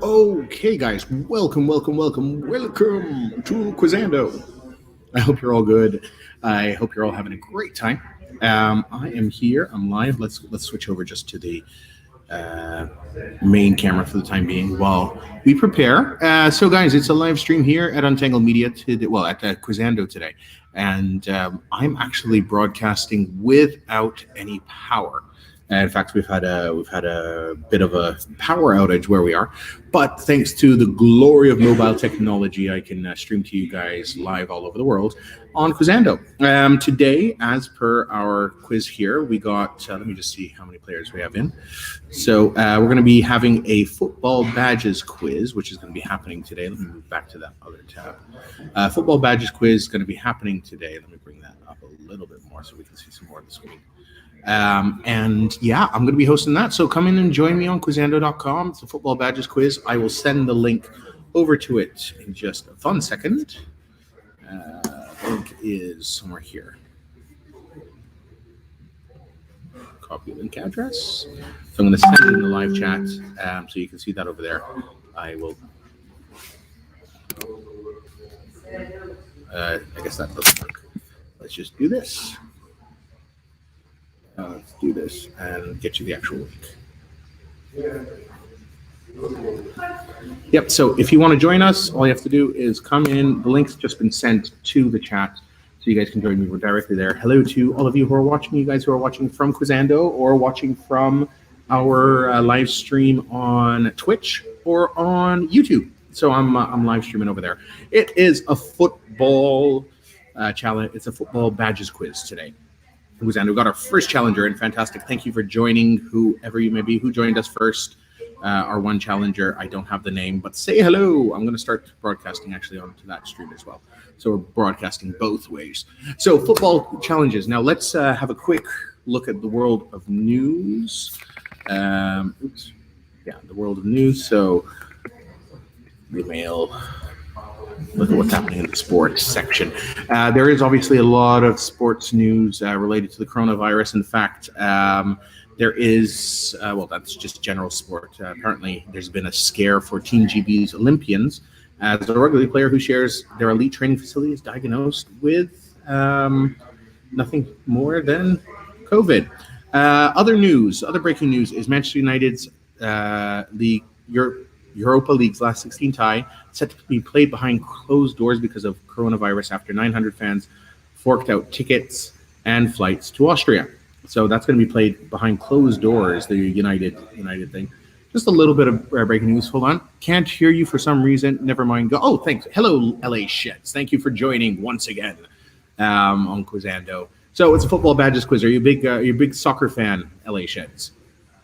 Okay, guys, welcome to Quizando. I hope you're all good. I hope you're all having a great time. I am here. I'm live. Let's switch over just to the uh, main camera for the time being while we prepare. So, guys, it's a live stream here at Untangled Media today. Well, at Quizando today, and I'm actually broadcasting without any power. In fact, we've had a bit of a power outage where we are, but thanks to the glory of mobile technology, I can stream to you guys live all over the world on Quizando. Today, as per our quiz here, we got. Let me just see how many players we have in. So we're going to be having a football badges quiz, which is going to be happening today. Let me move back to that other tab. Football badges quiz is going to be happening today. Let me bring that up a little bit more so we can see some more of the screen. And yeah, I'm going to be hosting that. So come in and join me on Quizando.com. It's a football badges quiz. I will send the link over to it in just a fun second. The link is somewhere here. Copy link address. So I'm going to send it in the live chat so you can see that over there. I will. I guess that doesn't work. Let's just do this. Let's do this and get you the actual link. Yep, so if you want to join us, all you have to do is come in. The link's just been sent to the chat, so you guys can join me. We're directly there. Hello to all of you who are watching, you guys who are watching from Quizando or watching from our live stream on Twitch or on YouTube. So I'm live streaming over there. It is a football challenge. It's a football badges quiz today. We got our first challenger in. Fantastic. Thank you for joining, whoever you may be, who joined us first. Our one challenger, I don't have the name, but say hello. I'm going to start broadcasting actually onto that stream as well. So we're broadcasting both ways. So football challenges. Now let's have a quick look at the world of news. The world of news. So email. Look at what's happening in the sports section. There is obviously a lot of sports news related to the coronavirus. In fact, there is, that's just general sport. Apparently, there's been a scare for Team GB's Olympians as a rugby player who shares their elite training facility is diagnosed with nothing more than COVID. Other breaking news is Manchester United's Europa League's last 16 tie set to be played behind closed doors because of coronavirus after 900 fans forked out tickets and flights to Austria. So that's going to be played behind closed doors, the United thing. Just a little bit of breaking news. Hold on. Can't hear you for some reason. Never mind. Go. Oh, thanks. Hello, LA Sheds. Thank you for joining once again on Quizando. So it's a football badges quiz. Are you a big soccer fan, LA Sheds?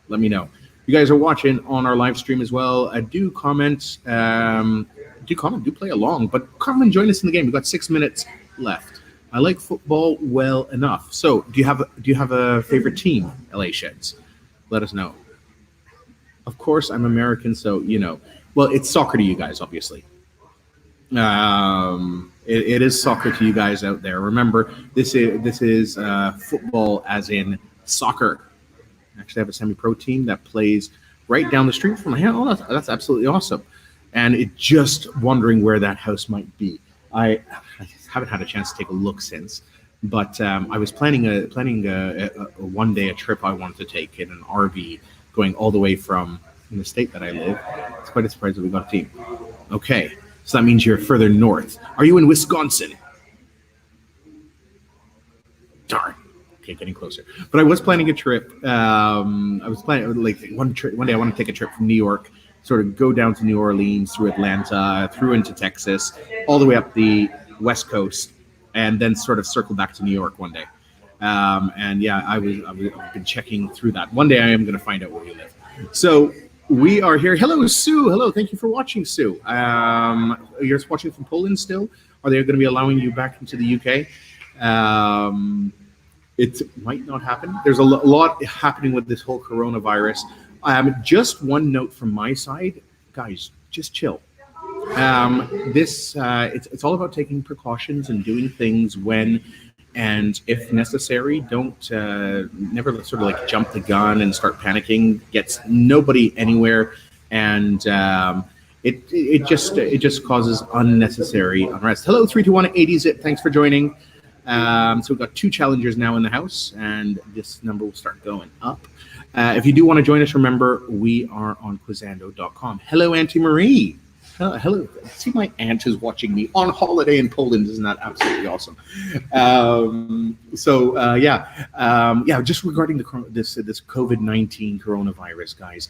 Let me know. You guys are watching on our live stream as well. Do comment, do play along, but come and join us in the game. We've got 6 minutes left. I like football well enough. So do you have a favorite team, LA Sheds? Let us know. Of course, I'm American, so you know. Well, it's soccer to you guys, obviously. It is soccer to you guys out there. Remember, this is football as in soccer. Actually have a semi-pro team that plays right down the street from my house. Oh, that's absolutely awesome. And it just wondering where that house might be. I haven't had a chance to take a look since, but I was planning a one day a trip I wanted to take in an RV going all the way from in the state that I live. It's quite a surprise that we got a team. Okay, so that means you're further north. Are you in Wisconsin? Darn. Okay, getting closer. But I was planning a trip. I was planning one day. I want to take a trip from New York, sort of go down to New Orleans, through Atlanta, through into Texas, all the way up the West Coast, and then sort of circle back to New York one day. And yeah, I've been checking through that. One day I am going to find out where you live. So we are here. Hello, Sue. Hello, thank you for watching, Sue. You're watching from Poland still? Are they going to be allowing you back into the UK? It might not happen. There's a lot happening with this whole coronavirus. Just one note from my side, guys, just chill. It's all about taking precautions and doing things when and if necessary. Don't never sort of like jump the gun and start panicking. Gets nobody anywhere. and it just causes unnecessary unrest. Hello, 321 80s. Thanks for joining. So we've got two challengers now in the house, and this number will start going up. If you do want to join us, remember we are on Quizando.com. Hello, Auntie Marie. Hello. See, my aunt is watching me on holiday in Poland. Isn't that absolutely awesome? Yeah. Just regarding this COVID-19 coronavirus, guys,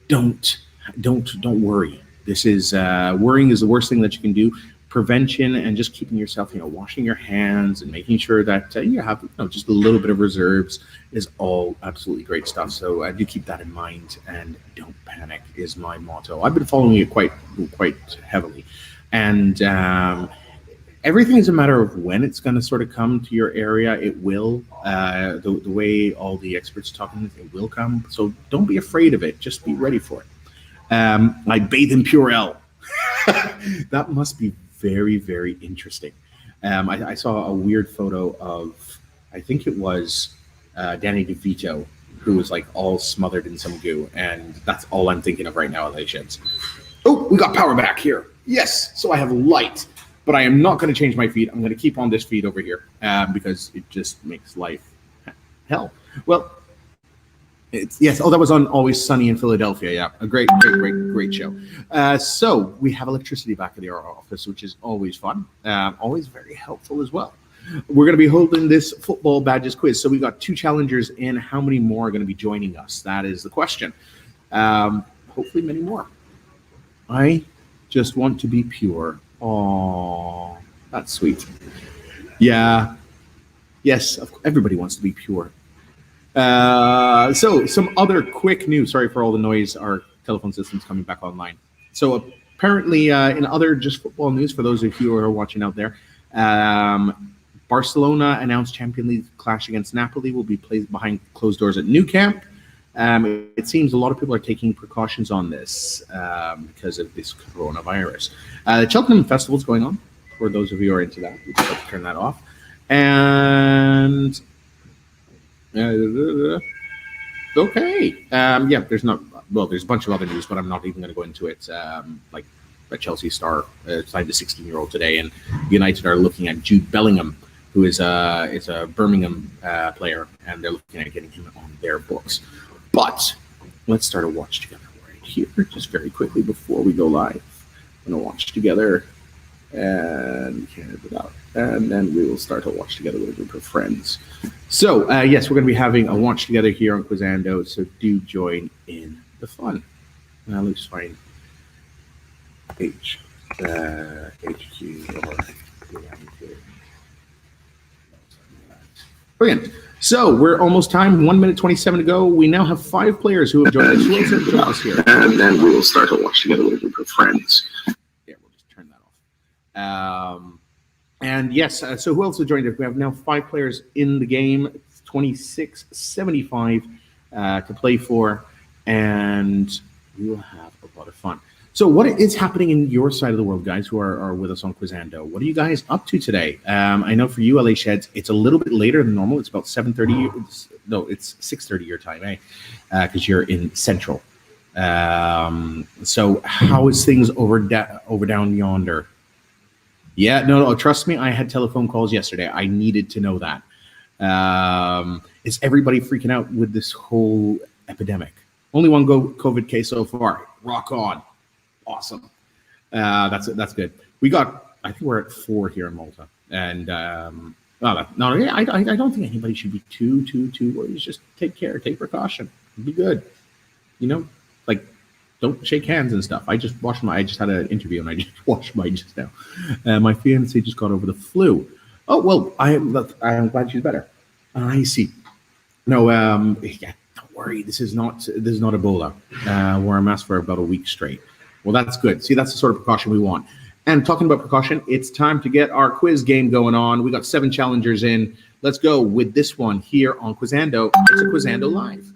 don't don't worry. This is worrying is the worst thing that you can do. Prevention and just keeping yourself, washing your hands and making sure that you have, just a little bit of reserves is all absolutely great stuff. So do keep that in mind and don't panic is my motto. I've been following it quite heavily, and everything is a matter of when it's going to sort of come to your area. It will. The way all the experts are talking, it will come. So don't be afraid of it. Just be ready for it. I bathe in Purell. That must be very, very interesting. I saw a weird photo of, I think it was Danny DeVito, who was like all smothered in some goo, and that's all I'm thinking of right now, Sheds. Oh, we got power back here. Yes, so I have light, but I am not going to change my feed. I'm going to keep on this feed over here because it just makes life hell. Well, yes. Oh, that was on Always Sunny in Philadelphia. Yeah, a great show. So we have electricity back in our office, which is always fun. Always very helpful as well. We're going to be holding this football badges quiz. So we got two challengers in. How many more are going to be joining us? That is the question. Hopefully, many more. I just want to be pure. Oh, that's sweet. Yeah. Yes. Everybody wants to be pure. So some other quick news. Sorry for all the noise. Our telephone system's coming back online. So apparently, in other just football news, for those of you who are watching out there, Barcelona announced Champions League clash against Napoli will be played behind closed doors at Nou Camp. It seems a lot of people are taking precautions on this because of this coronavirus. The Cheltenham Festival is going on. For those of you who are into that, we just have to turn that off. And okay. There's not. Well, there's a bunch of other news, but I'm not even going to go into it. Like a Chelsea star signed a 16-year-old today, and United are looking at Jude Bellingham, who is a Birmingham player, and they're looking at getting him on their books. But let's start a watch together right here, just very quickly before we go live. I'm going to watch together and cancel it out. And then we will start a watch together with a group of friends. So, yes, we're going to be having a watch together here on Quizando, so do join in the fun. Let's find HQ or brilliant. So we're almost time. 1 minute 27 to go. We now have 5 players who have joined us. Who else have joined us here? And then we will start a watch together with a group of friends. Yeah, we'll just turn that off. And yes, so who else has joined us? We have now 5 players in the game. It's 26.75 to play for, and we will have a lot of fun. So what is happening in your side of the world, guys, who are with us on Quizando? What are you guys up to today? I know for you, LA Sheds, it's a little bit later than normal. It's about 7:30. No, it's 6:30 your time, because you're in Central. So how is things over down yonder? Yeah, no, trust me, I had telephone calls yesterday. I needed to know that. Is everybody freaking out with this whole epidemic? Only one COVID case so far. Rock on. Awesome. That's good. I think we're at 4 here in Malta. And I don't think anybody should be too worried. Just take care, take precaution. Be good. Like, don't shake hands and stuff. I just had an interview and I just washed mine just now. My fiance just got over the flu. Oh, well, I'm glad she's better. I see. No, don't worry. This is not Ebola. Wore a mask for about a week straight. Well, that's good. See, that's the sort of precaution we want. And talking about precaution, it's time to get our quiz game going on. We got 7 challengers in. Let's go with this one here on Quizando. It's a Quizando Live.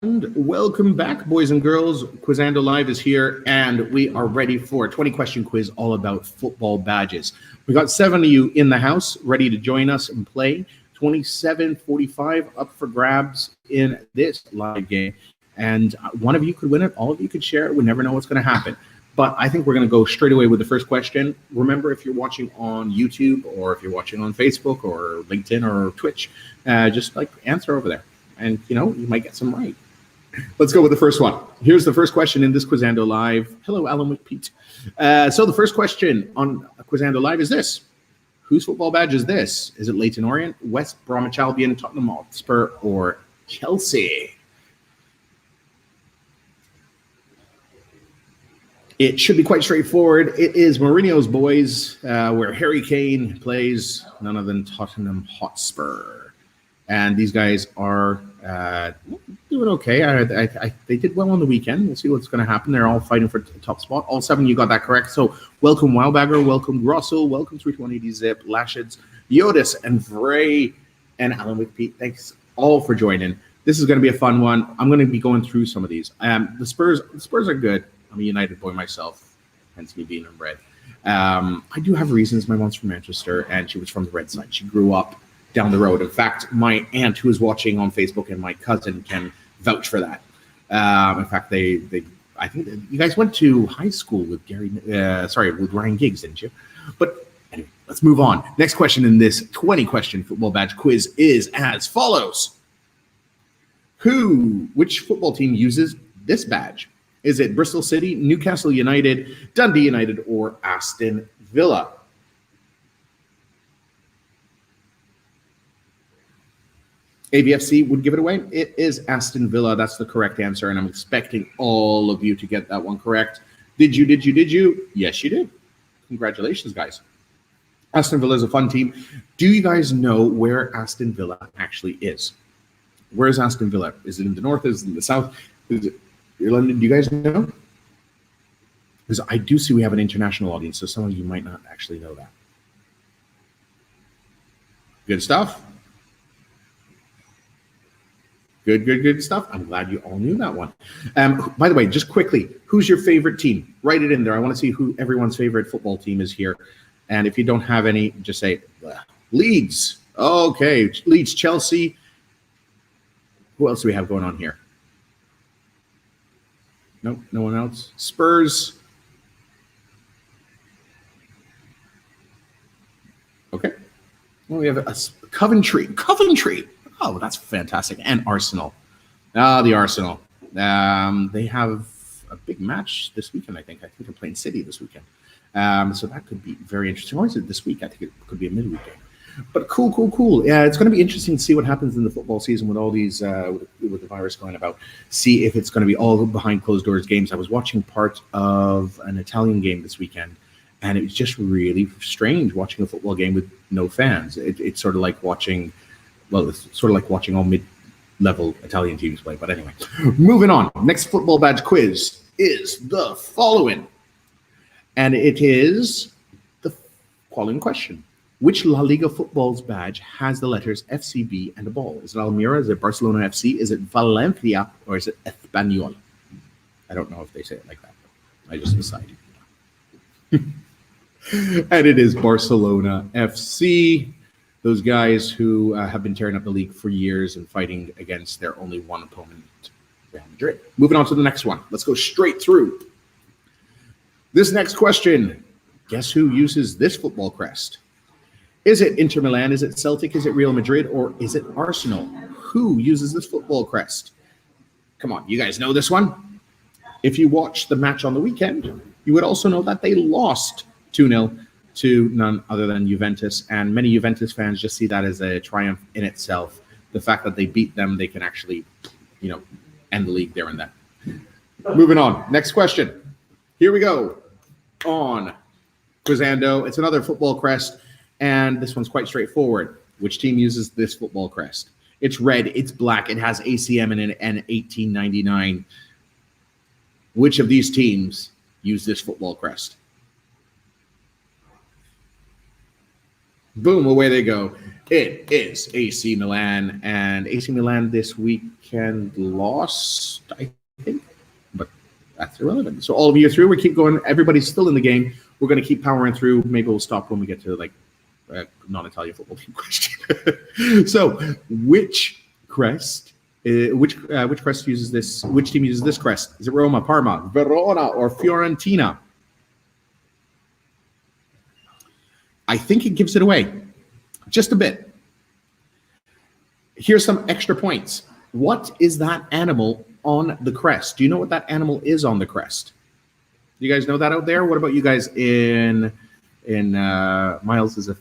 And welcome back, boys and girls. Quizando Live is here, and we are ready for a 20-question quiz all about football badges. We got 7 of you in the house ready to join us and play. 27:45 up for grabs in this live game, and one of you could win it. All of you could share it. We never know what's going to happen. But I think we're going to go straight away with the first question. Remember, if you're watching on YouTube or if you're watching on Facebook or LinkedIn or Twitch, just like answer over there, and you might get some right. Let's go with the first one. Here's the first question in this Quizando Live. Hello, Alan McPete. So the first question on Quizando Live is this. Whose football badge is this? Is it Leyton Orient, West Bromwich Albion, Tottenham Hotspur, or Chelsea? It should be quite straightforward. It is Mourinho's boys, where Harry Kane plays, none other than Tottenham Hotspur. And these guys are doing okay. They did well on the weekend. We'll see what's going to happen. They're all fighting for the top spot. All 7, you got that correct. So welcome, Wowbagger. Welcome, Grosso. Welcome, 320 Zip, Lashids, Yodis, and Vray, and Alan McPete. Thanks all for joining. This is going to be a fun one. I'm going to be going through some of these. The Spurs are good. I'm a United boy myself, hence me being inbred. I do have reasons. My mom's from Manchester, and she was from the Red side. She grew up down the road. In fact, my aunt, who is watching on Facebook, and my cousin can vouch for that. In fact, I think you guys went to high school with with Ryan Giggs, didn't you? But anyway, let's move on. Next question in this 20-question football badge quiz is as follows. Which football team uses this badge? Is it Bristol City, Newcastle United, Dundee United, or Aston Villa? AVFC would give it away. It is Aston Villa. That's the correct answer, and I'm expecting all of you to get that one correct. Did you? Yes, you did. Congratulations, guys. Aston Villa is a fun team. Do you guys know where Aston Villa actually is? Where is Aston Villa? Is it in the north? Is it in the south? Is it London? Do you guys know? Because I do see we have an international audience, so some of you might not actually know that. Good stuff. Good stuff. I'm glad you all knew that one. By the way, just quickly, who's your favorite team? Write it in there. I want to see who everyone's favorite football team is here. And if you don't have any, just say Leeds. Okay, Leeds, Chelsea. Who else do we have going on here? Nope, no one else. Spurs. Okay. Well, we have a Coventry. Oh, that's fantastic. And Arsenal. The Arsenal. They have a big match this weekend, I think. I think they're playing City this weekend. So that could be very interesting. Or is it this week? I think it could be a midweek game. But cool. Yeah, it's going to be interesting to see what happens in the football season with all these, with the virus going about. See if it's going to be all behind closed doors games. I was watching part of an Italian game this weekend, and it was just really strange watching a football game with no fans. It's sort of like watching... Well, it's sort of like watching all mid-level Italian teams play. But anyway, moving on. Next football badge quiz is the following. And it is the following question. Which La Liga football's badge has the letters FCB and a ball? Is it Almira? Is it Barcelona FC? Is it Valencia? Or is it Espanyol? I don't know if they say it like that. I just decided. And it is Barcelona FC. Those guys who have been tearing up the league for years and fighting against their only one opponent, Real Madrid. Moving on to the next one. Let's go straight through. This next question. Guess who uses this football crest? Is it Inter Milan? Is it Celtic? Is it Real Madrid? Or is it Arsenal? Who uses this football crest? Come on, you guys know this one? If you watched the match on the weekend, you would also know that they lost 2-0 to none other than Juventus, and many Juventus fans just see that as a triumph in itself. The fact that they beat them, they can actually, end the league there and then. Moving on. Next question. Here we go on Quizando. It's another football crest, and this one's quite straightforward. Which team uses this football crest? It's red, it's black, it has ACM in it, and 1899. Which of these teams use this football crest? Boom, away they go. It is AC Milan, and AC Milan this weekend lost, I think, but that's irrelevant. So all of you are through. We keep going. Everybody's still in the game. We're going to keep powering through. Maybe we'll stop when we get to like non-Italian football team question. So, which crest? Which crest uses this? Which team uses this crest? Is it Roma, Parma, Verona, or Fiorentina? I think it gives it away just a bit. Here's some extra points. What is that animal on the crest? Do you know what that animal is on the crest? Do you guys know that out there? What about you guys in Miles is a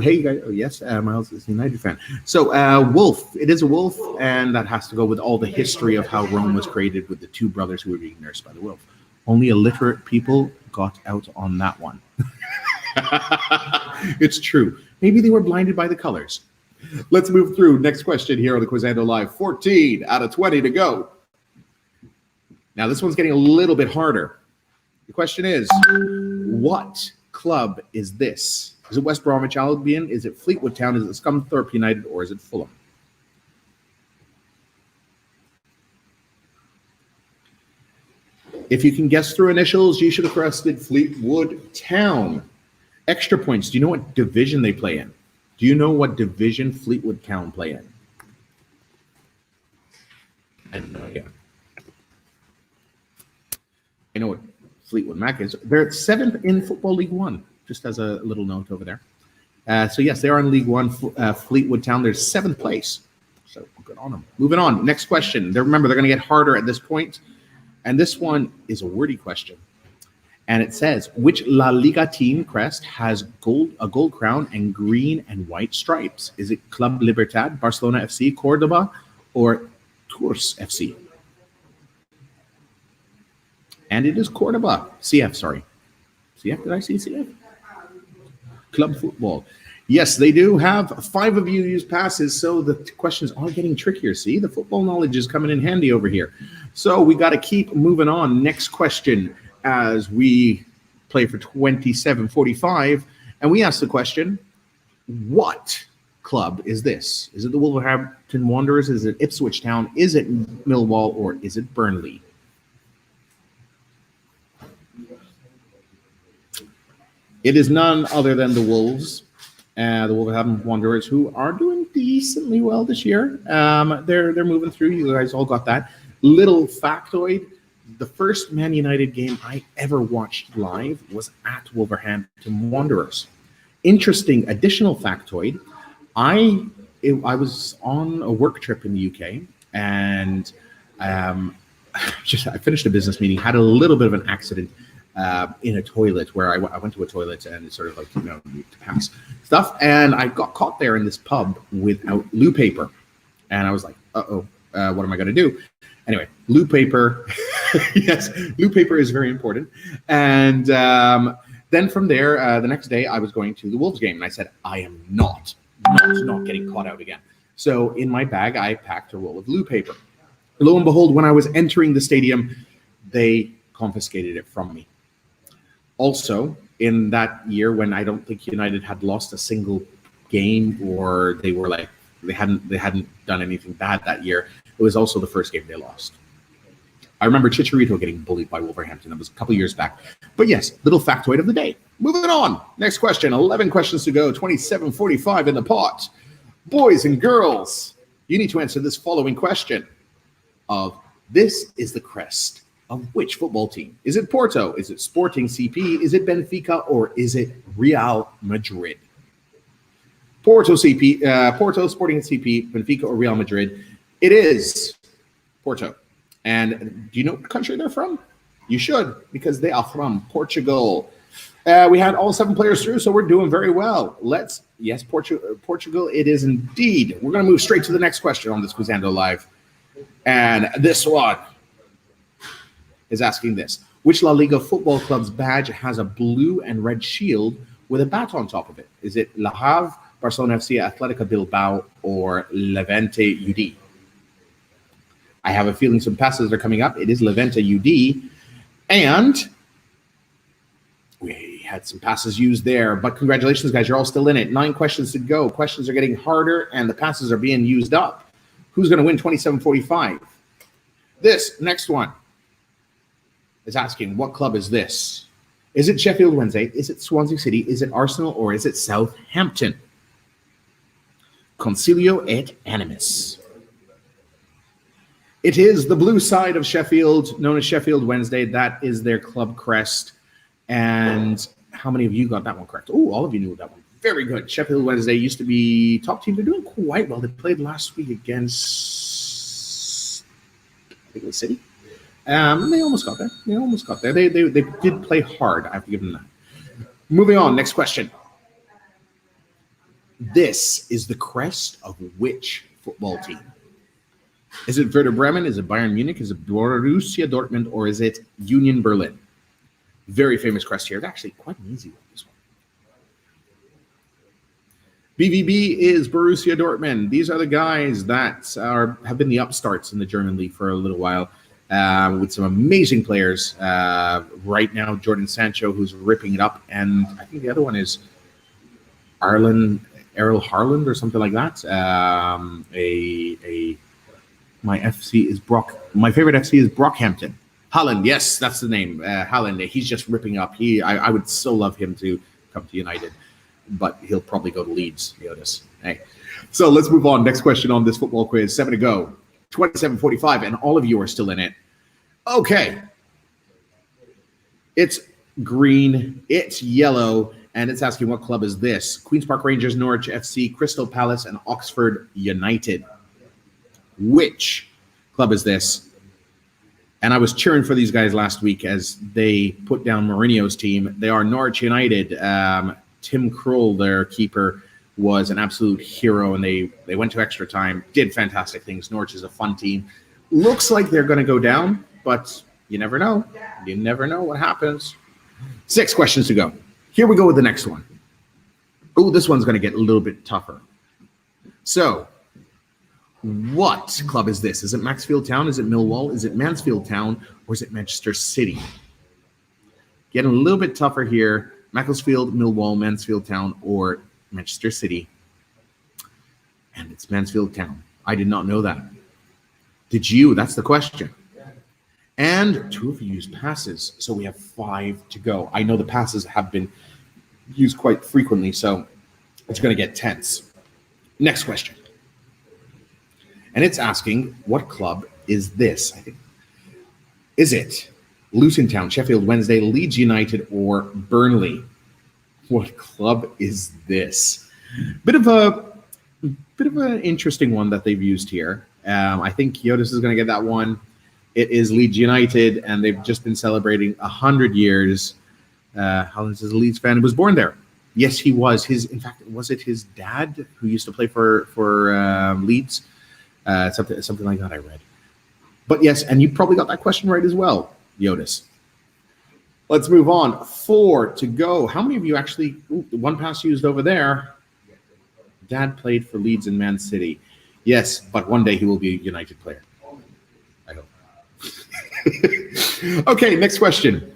hey you guys, yes, Miles is a United fan. So wolf, it is a wolf, and that has to go with all the history of how Rome was created with the two brothers who were being nursed by the wolf. Only illiterate people got out on that one. It's true. Maybe they were blinded by the colors. Let's move through. Next question here on the Quizando Live. 14 out of 20 to go. Now this one's getting a little bit harder. The question is, what club is this? Is it West Bromwich Albion? Is it Fleetwood Town? Is it Scunthorpe United? Or is it Fulham? If you can guess through initials, you should have trusted Fleetwood Town. Extra points. Do you know what division they play in? Do you know what division Fleetwood Town play in? I have no idea. I know what Fleetwood Mac is. They're 7th in Football League One, just as a little note over there. So yes, they are in League One. Fleetwood Town, they're 7th place. So good on them. Moving on. Next question. Remember, they're going to get harder at this point. And this one is a wordy question. And it says, which La Liga team crest has a gold crown and green and white stripes? Is it Club Libertad, Barcelona FC, Cordoba, or Tours FC? And it is Cordoba. CF, sorry. CF, did I see CF? Club football. Yes, they do have 5 of you use passes, so the questions are getting trickier. See, the football knowledge is coming in handy over here. So we got to keep moving on. Next question as we play for 27:45, and we ask the question, what club is this? Is it the Wolverhampton Wanderers? Is it Ipswich Town? Is it Millwall? Or is it Burnley? It is none other than the Wolves. The Wolverhampton Wanderers, who are doing decently well this year. They're moving through. You guys all got that. Little factoid, the first Man United game I ever watched live was at Wolverhampton Wanderers. Interesting additional factoid, I was on a work trip in the UK, and I finished a business meeting, had a little bit of an accident in a toilet where I went to a toilet and it's sort of like, to pass stuff. And I got caught there in this pub without loo paper. And I was like, what am I going to do? Anyway, loo paper. Yes, loo paper is very important. And then from there, the next day I was going to the Wolves game. And I said, I am not getting caught out again. So in my bag, I packed a roll of loo paper. Lo and behold, when I was entering the stadium, they confiscated it from me. Also, in that year when I don't think United had lost a single game, or they were like they hadn't done anything bad that year, it was also the first game they lost. I remember Chicharito getting bullied by Wolverhampton. That was a couple years back. But yes, little factoid of the day. Moving on. Next question. 11 questions to go. 27:45 in the pot. Boys and girls, you need to answer this following question. This is the crest of which football team? Is it Porto? Is it Sporting CP? Is it Benfica? Or is it Real Madrid? Porto, Sporting CP, Benfica, or Real Madrid? It is Porto. And do you know what country they're from? You should, because they are from Portugal. We had all 7 players through, so we're doing very well. Yes, Portugal, it is indeed. We're going to move straight to the next question on this Quizando Live. And this one is asking this. Which La Liga football club's badge has a blue and red shield with a bat on top of it? Is it Le Havre, Barcelona FC, Athletica Bilbao, or Levante UD? I have a feeling some passes are coming up. It is Levante UD. And we had some passes used there, but congratulations, guys. You're all still in it. 9 questions to go. Questions are getting harder, and the passes are being used up. Who's going to win 2745? This next one is asking, what club is this? Is it Sheffield Wednesday? Is it Swansea City? Is it Arsenal? Or is it Southampton? Concilio et animus. It is the blue side of Sheffield, known as Sheffield Wednesday. That is their club crest. And how many of you got that one correct? Oh, all of you knew that one. Very good. Sheffield Wednesday used to be top team. They're doing quite well. They played last week against, I think it was City. They almost got there. They did play hard. I have to give them that. Moving on. Next question. This is the crest of which football team? Is it Werder Bremen? Is it Bayern Munich? Is it Borussia Dortmund? Or is it Union Berlin? Very famous crest here. It's actually quite an easy one, this one. BVB is Borussia Dortmund. These are the guys that have been the upstarts in the German league for a little while, with some amazing players. Right now, Jordan Sancho, who's ripping it up, and I think the other one is Errol Haaland or something like that. My favorite FC is Brockhampton. Haaland, yes, that's the name. Haaland, he's just ripping up. I would so love him to come to United, but he'll probably go to Leeds. Notice. Hey, so let's move on. Next question on this football quiz. 7 to go. 27:45, and all of you are still in it. Okay. It's green. It's yellow. And it's asking, what club is this? Queen's Park Rangers, Norwich FC, Crystal Palace, and Oxford United. Which club is this? And I was cheering for these guys last week as they put down Mourinho's team. They are Norwich United. Tim Krul, their keeper, was an absolute hero, and they went to extra time, did fantastic things. Norwich is a fun team. Looks like they're going to go down, but you never know. You never know what happens. 6 questions to go. Here we go with the next one. Oh, this one's going to get a little bit tougher. So, what club is this? Is it Maxfield Town? Is it Millwall? Is it Mansfield Town? Or is it Manchester City? Getting a little bit tougher here. Macclesfield, Millwall, Mansfield Town, or Manchester City. And it's Mansfield Town. I did not know that. Did you? That's the question. And 2 of you used passes, so we have 5 to go. I know the passes have been used quite frequently, so it's going to get tense. Next question. And it's asking, what club is this? I think, is it Luton Town, Sheffield Wednesday, Leeds United, or Burnley? What club is this? Bit of an interesting one that they've used here. I think Kyotis is going to get that one. It is Leeds United, and they've just been celebrating 100 years. Holland is a Leeds fan. He was born there. Yes, he was. In fact, was it his dad who used to play for Leeds? Something like that I read. But yes, and you probably got that question right as well, Yotis. Let's move on. 4 to go. How many of you actually, one pass used over there. Dad played for Leeds and Man City. Yes, but one day he will be a United player. I hope. Okay, next question.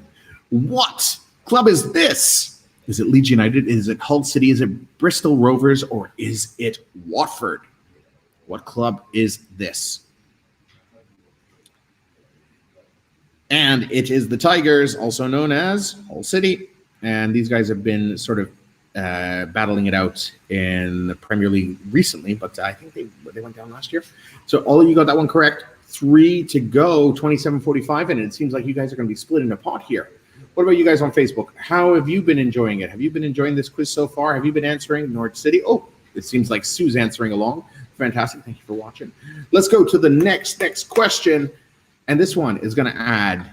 What club is this? Is it Leeds United? Is it Hull City? Is it Bristol Rovers? Or is it Watford? What club is this? And it is the Tigers, also known as Hull City. And these guys have been sort of battling it out in the Premier League recently, but I think they went down last year. So all of you got that one correct. 3 to go, 27:45, and it seems like you guys are going to be splitting a pot here. What about you guys on Facebook? How have you been enjoying it? Have you been enjoying this quiz so far? Have you been answering Norwich City? Oh, it seems like Sue's answering along. Fantastic. Thank you for watching. Let's go to the next question. And this one is going to add a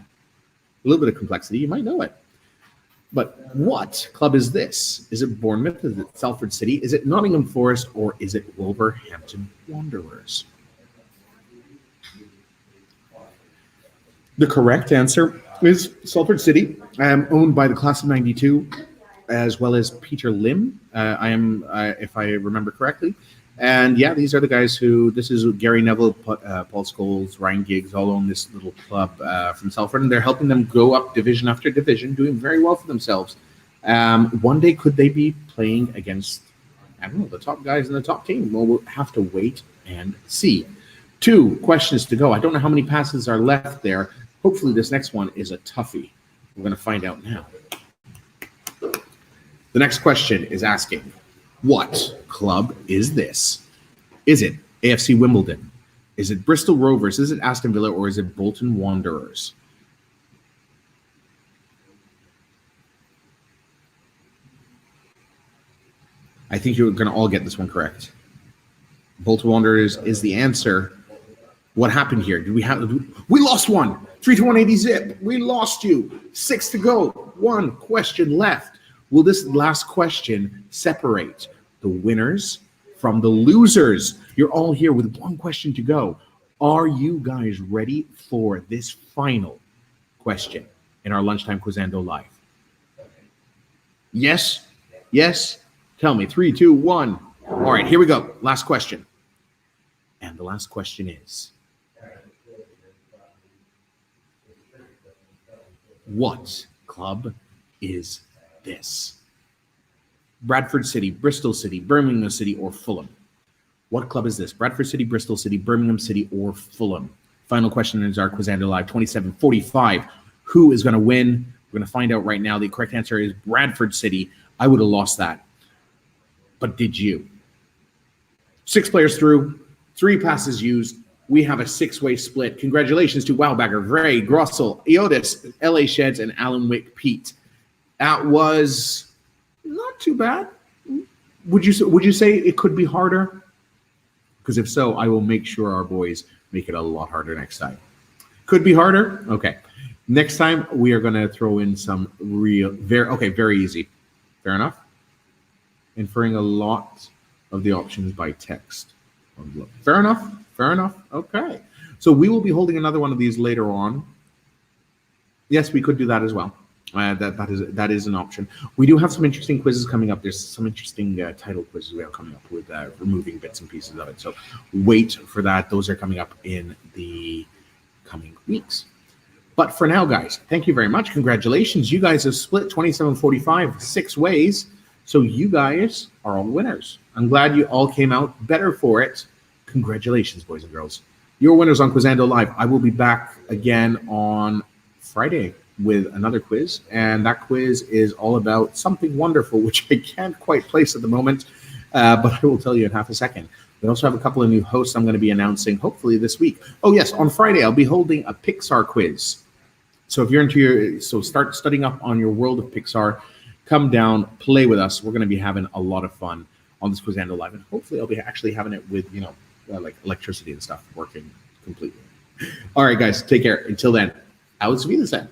little bit of complexity. You might know it. But what club is this? Is it Bournemouth? Is it Salford City? Is it Nottingham Forest? Or is it Wolverhampton Wanderers? The correct answer is Salford City, owned by the class of 92, as well as Peter Lim. If I remember correctly. And yeah, these are the guys this is Gary Neville, Paul Scholes, Ryan Giggs, all own this little club from Salford, and they're helping them go up division after division, doing very well for themselves. One day, could they be playing against, I don't know, the top guys in the top team? Well, we'll have to wait and see. 2 questions to go. I don't know how many passes are left there. Hopefully this next one is a toughie. We're going to find out now. The next question is asking, what club is this? Is it AFC Wimbledon? Is it Bristol Rovers? Is it Aston Villa? Or is it Bolton Wanderers? I think you're going to all get this one correct. Bolton Wanderers is the answer. What happened here? We lost one. 3 to 180 zip. We lost you. 6 to go. 1 question left. Will this last question separate the winners from the losers? You're all here with 1 question to go. Are you guys ready for this final question in our Lunchtime Quizando Live? Yes? Yes? Tell me. 3, 2, 1. All right, here we go. Last question. And the last question is, what club is this? Bradford City, Bristol City, Birmingham City, or Fulham? What club is this? Bradford City, Bristol City, Birmingham City, or Fulham? Final question is our Quizando Live 27:45. Who is going to win? We're going to find out right now. The correct answer is Bradford City. I would have lost that. But did you? 6 players through, 3 passes used. We have a 6-way split. Congratulations to Wowbagger, Vray, Grossel, Eotis, LA Sheds, and Alan Wick Pete. That was not too bad. Would you say it could be harder? Because if so, I will make sure our boys make it a lot harder next time. Could be harder? Okay. Next time, we are going to throw in some very easy. Fair enough? Inferring a lot of the options by text. Fair enough? Fair enough? Okay. So we will be holding another one of these later on. Yes, we could do that as well. That is an option. We do have some interesting quizzes coming up. There's some interesting title quizzes we have coming up with removing bits and pieces of it. So wait for that. Those are coming up in the coming weeks. But for now, guys, thank you very much. Congratulations. You guys have split 27:45 6 ways. So you guys are all winners. I'm glad you all came out better for it. Congratulations, boys and girls. You're winners on Quizando Live. I will be back again on Friday with another quiz, and that quiz is all about something wonderful, which I can't quite place at the moment, but I will tell you in half a second. We also have a couple of new hosts I'm going to be announcing hopefully this week. Oh yes, on Friday I'll be holding a Pixar quiz. So if you're into start studying up on your world of Pixar, come down, play with us. We're going to be having a lot of fun on this Quizando Live, and hopefully I'll be actually having it with like electricity and stuff working completely. All right, guys, take care. Until then, auf Wiedersehen.